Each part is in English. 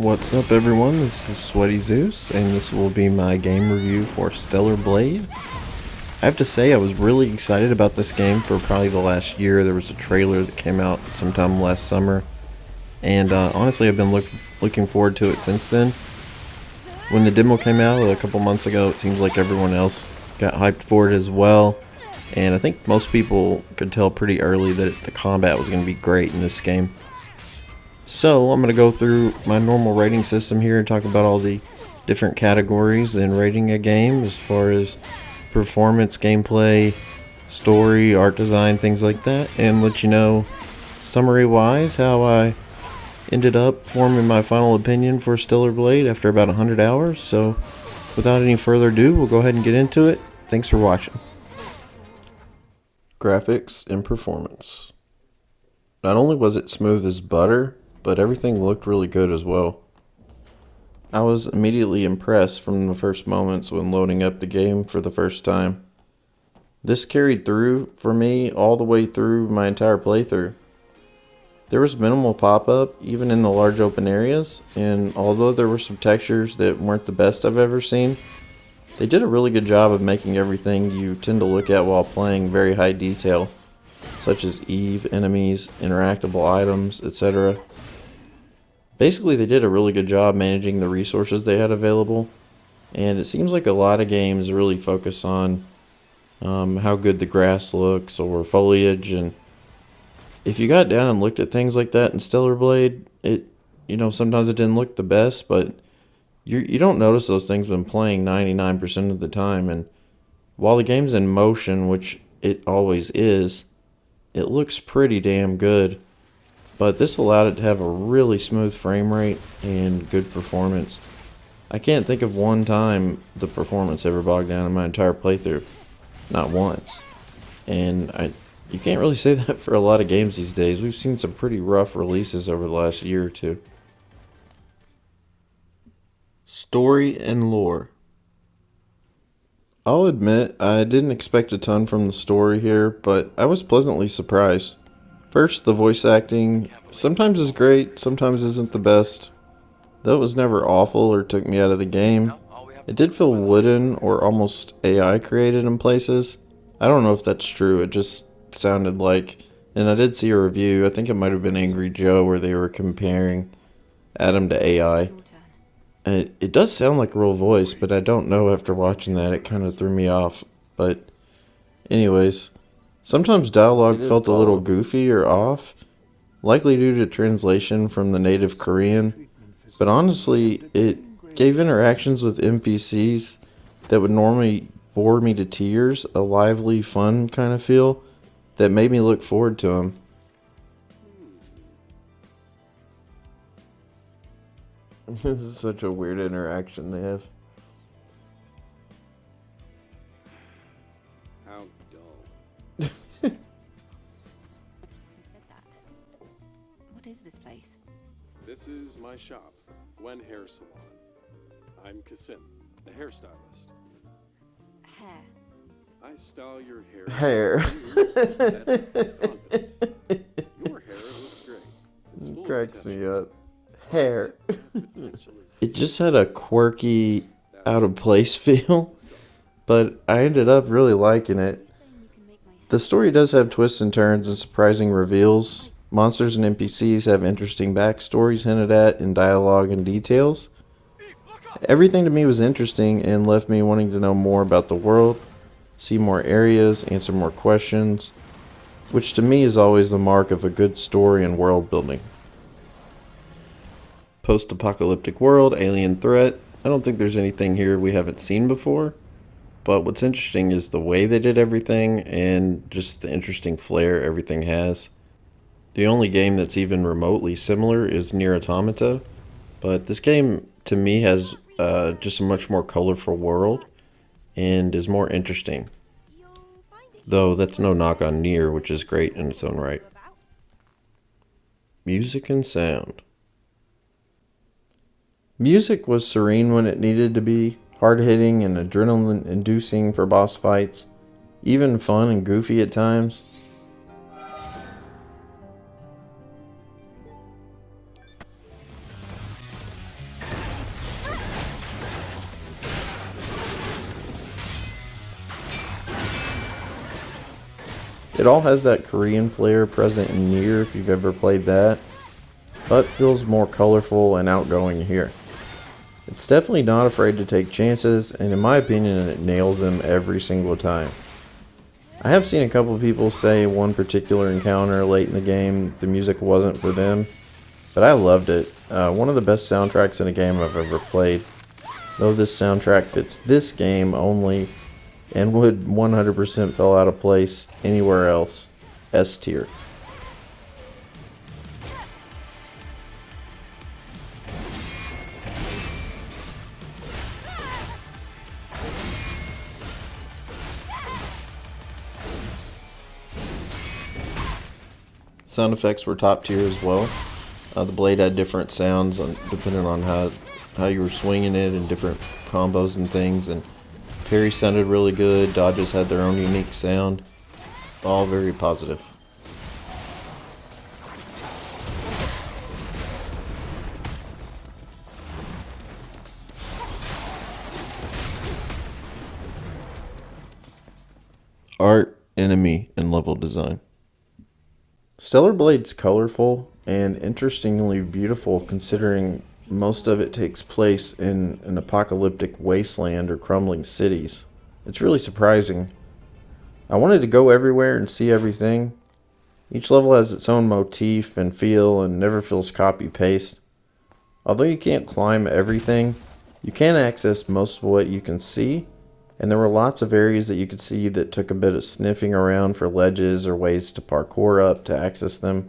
What's up everyone, this is Sweaty Zeus, and this will be my game review for Stellar Blade. I have to say I was really excited about this game for probably the last year. There was a trailer that came out sometime last summer, and honestly I've been looking forward to it since then. When the demo came out a couple months ago, it seems like everyone else got hyped for it as well, and I think most people could tell pretty early that the combat was going to be great in this game. So I'm going to go through my normal rating system here and talk about all the different categories in rating a game as far as performance, gameplay, story, art design, things like that, and let you know summary wise how I ended up forming my final opinion for Stellar Blade after about 100 hours. So without any further ado, we'll go ahead and get into it. Thanks for watching. Graphics and performance. Not only was it smooth as butter, but everything looked really good as well. I was immediately impressed from the first moments when loading up the game for the first time. This carried through for me all the way through my entire playthrough. There was minimal pop-up even in the large open areas, and although there were some textures that weren't the best I've ever seen, they did a really good job of making everything you tend to look at while playing very high detail, such as Eve, enemies, interactable items, etc. Basically, they did a really good job managing the resources they had available, and it seems like a lot of games really focus on how good the grass looks or foliage, and if you got down and looked at things like that in Stellar Blade, sometimes it didn't look the best, but you don't notice those things when playing 99% of the time, and while the game's in motion, which it always is, it looks pretty damn good. But this allowed it to have a really smooth frame rate and good performance. I can't think of one time the performance ever bogged down in my entire playthrough. Not once. And you can't really say that for a lot of games these days. We've seen some pretty rough releases over the last year or two. Story and lore. I'll admit I didn't expect a ton from the story here, but I was pleasantly surprised. First, the voice acting sometimes is great, sometimes isn't the best. Though it was never awful or took me out of the game, it did feel wooden or almost AI created in places. I don't know if that's true, it just sounded like, and I did see a review, I think it might have been Angry Joe, where they were comparing Adam to AI. And it does sound like a real voice, but I don't know, after watching that, it kind of threw me off. But anyways, sometimes dialogue felt a little goofy or off, likely due to translation from the native Korean, but honestly, it gave interactions with NPCs that would normally bore me to tears a lively, fun kind of feel that made me look forward to them. This is such a weird interaction they have. How dull. Who said that? What is this place? This is my shop, Gwen Hair Salon. I'm Kasim, the hairstylist. Hair. I style your hair. Hair. Your hair looks great. It's full of Cracks me potential. up. Hair. Potential is It just had a quirky, out of place feel, but I ended up really liking it. The story does have twists and turns and surprising reveals. Monsters and NPCs have interesting backstories hinted at in dialogue and details. Everything to me was interesting and left me wanting to know more about the world, see more areas, answer more questions, which to me is always the mark of a good story and world building. Post-apocalyptic world, alien threat. I don't think there's anything here we haven't seen before, but what's interesting is the way they did everything and just the interesting flair everything has. The only game that's even remotely similar is Nier Automata, but this game to me has just a much more colorful world and is more interesting. Though that's no knock on Nier, which is great in its own right. Music and sound. Music was serene when it needed to be, hard-hitting and adrenaline-inducing for boss fights, even fun and goofy at times. It all has that Korean flair present in Nier if you've ever played that, but feels more colorful and outgoing here. It's definitely not afraid to take chances, and in my opinion, it nails them every single time. I have seen a couple of people say one particular encounter late in the game, the music wasn't for them, but I loved it. One of the best soundtracks in a game I've ever played. Though this soundtrack fits this game only and would 100% fall out of place anywhere else. S tier. Sound effects were top tier as well. The blade had different sounds depending on how you were swinging it and different combos and things. And parry sounded really good. Dodges had their own unique sound. All very positive. Art, enemy, and level design. Stellar Blade's colorful and interestingly beautiful considering most of it takes place in an apocalyptic wasteland or crumbling cities. It's really surprising. I wanted to go everywhere and see everything. Each level has its own motif and feel and never feels copy-paste. Although you can't climb everything, you can access most of what you can see, and there were lots of areas that you could see that took a bit of sniffing around for ledges or ways to parkour up to access them.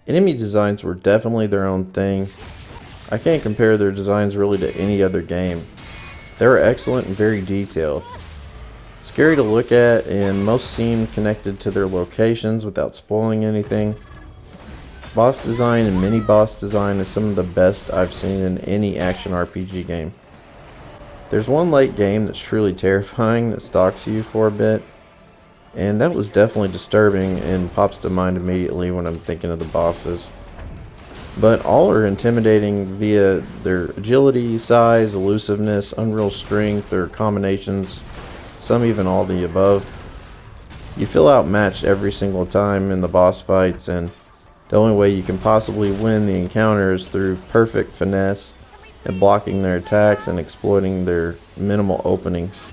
Enemy designs were definitely their own thing. I can't compare their designs really to any other game. They were excellent and very detailed. Scary to look at, and most seemed connected to their locations without spoiling anything. Boss design and mini-boss design is some of the best I've seen in any action RPG game. There's one late game that's truly terrifying that stalks you for a bit, and that was definitely disturbing and pops to mind immediately when I'm thinking of the bosses. But all are intimidating via their agility, size, elusiveness, unreal strength, or combinations, some even all the above. You feel outmatched every single time in the boss fights, and the only way you can possibly win the encounter is through perfect finesse and blocking their attacks and exploiting their minimal openings.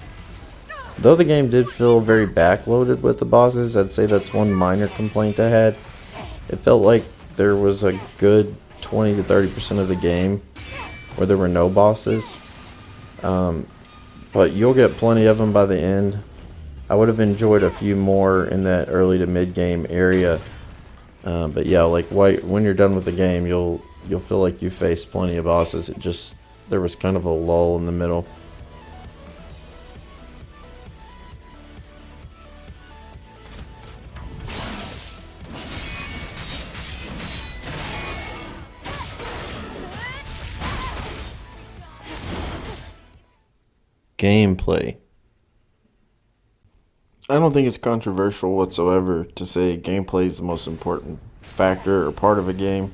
Though the game did feel very backloaded with the bosses, I'd say that's one minor complaint I had. It felt like there was a good 20 to 30% of the game where there were no bosses. But you'll get plenty of them by the end. I would have enjoyed a few more in that early to mid game area. But yeah, like when you're done with the game, you'll feel like you faced plenty of bosses. There was kind of a lull in the middle. Gameplay. I don't think it's controversial whatsoever to say gameplay is the most important factor or part of a game.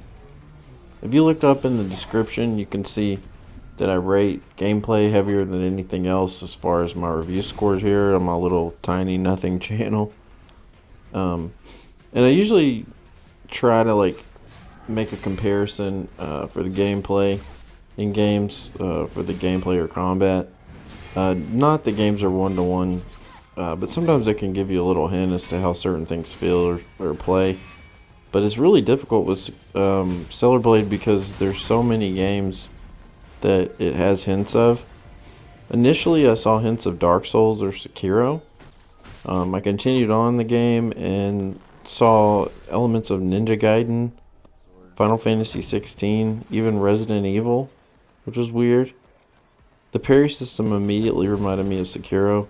If you look up in the description, you can see that I rate gameplay heavier than anything else as far as my review scores here on my little tiny nothing channel. And I usually try to make a comparison for the gameplay in games, for the gameplay or combat. Not that games are one-to-one, but sometimes they can give you a little hint as to how certain things feel or play. But it's really difficult with Stellar Blade because there's so many games that it has hints of. Initially, I saw hints of Dark Souls or Sekiro. I continued on the game and saw elements of Ninja Gaiden, Final Fantasy 16, even Resident Evil, which was weird. The parry system immediately reminded me of Sekiro,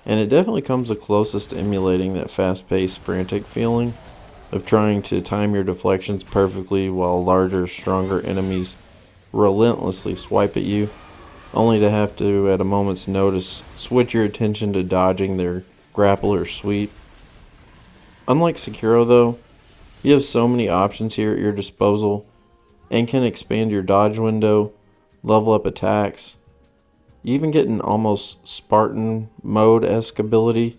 and it definitely comes the closest to emulating that fast-paced, frantic feeling of trying to time your deflections perfectly while larger, stronger enemies relentlessly swipe at you, only to have to, at a moment's notice, switch your attention to dodging their grapple or sweep. Unlike Sekiro, though, you have so many options here at your disposal and can expand your dodge window, level up attacks. You even get an almost Spartan mode-esque ability.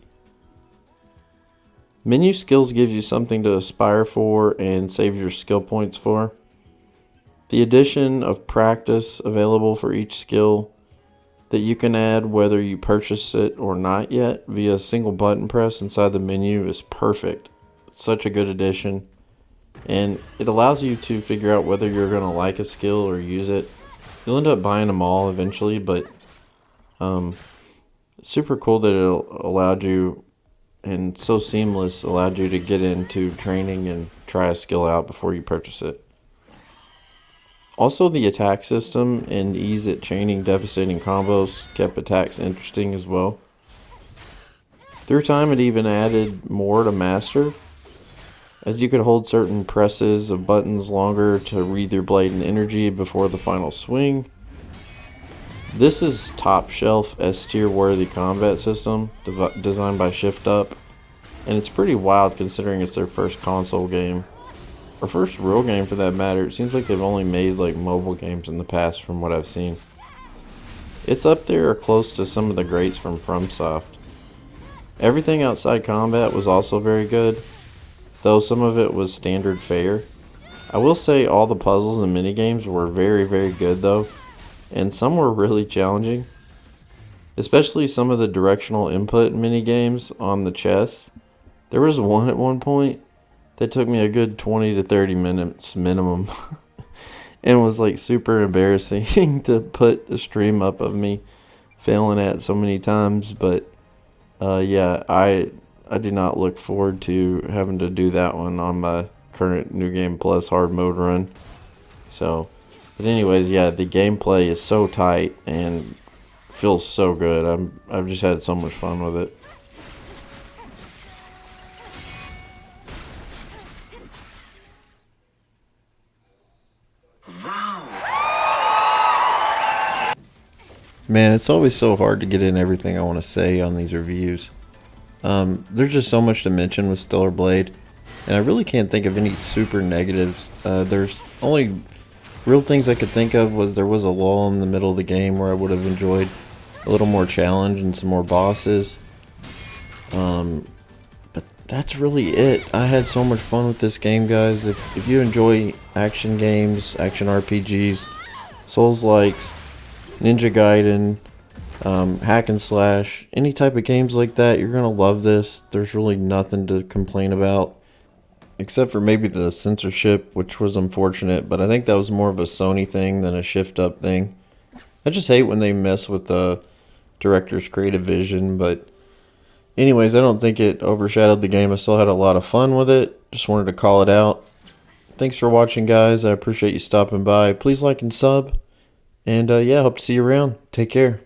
Menu skills gives you something to aspire for and save your skill points for. The addition of practice available for each skill that you can add whether you purchase it or not yet via a single button press inside the menu is perfect. It's such a good addition, and it allows you to figure out whether you're going to like a skill or use it. You'll end up buying them all eventually, but super cool that it allowed you, and so seamless, allowed you to get into training and try a skill out before you purchase it. Also, the attack system and ease at chaining devastating combos kept attacks interesting as well. Through time, it even added more to master, as you could hold certain presses of buttons longer to wreathe your blade in energy before the final swing. This is top shelf S tier worthy combat system designed by Shift Up, and it's pretty wild considering it's their first console game. Or first real game for that matter. It seems like they've only made like mobile games in the past from what I've seen. It's up there or close to some of the greats from FromSoft. Everything outside combat was also very good, though some of it was standard fare. I will say all the puzzles and minigames were very, very good though, and some were really challenging. Especially some of the directional input minigames on the chess. There was one at one point that took me a good 20 to 30 minutes minimum and was like super embarrassing to put a stream up of me failing at so many times. But yeah, I do not look forward to having to do that one on my current New Game Plus hard mode run. So, but anyways, yeah, the gameplay is so tight and feels so good. I've just had so much fun with it. Man, it's always so hard to get in everything I want to say on these reviews. There's just so much to mention with Stellar Blade, and I really can't think of any super negatives. There's only real things I could think of was there was a lull in the middle of the game where I would have enjoyed a little more challenge and some more bosses. But that's really it. I had so much fun with this game, guys. If you enjoy action games, action RPGs, Souls-likes, Ninja Gaiden, hack and slash, any type of games like that, you're gonna love this. There's really nothing to complain about, except for maybe the censorship, which was unfortunate, but I think that was more of a Sony thing than a Shift Up thing. I just hate when they mess with the director's creative vision, but anyways, I don't think it overshadowed the game. I still had a lot of fun with it. Just wanted to call it out. Thanks for watching, guys. I appreciate you stopping by. Please like and sub. And yeah, hope to see you around. Take care.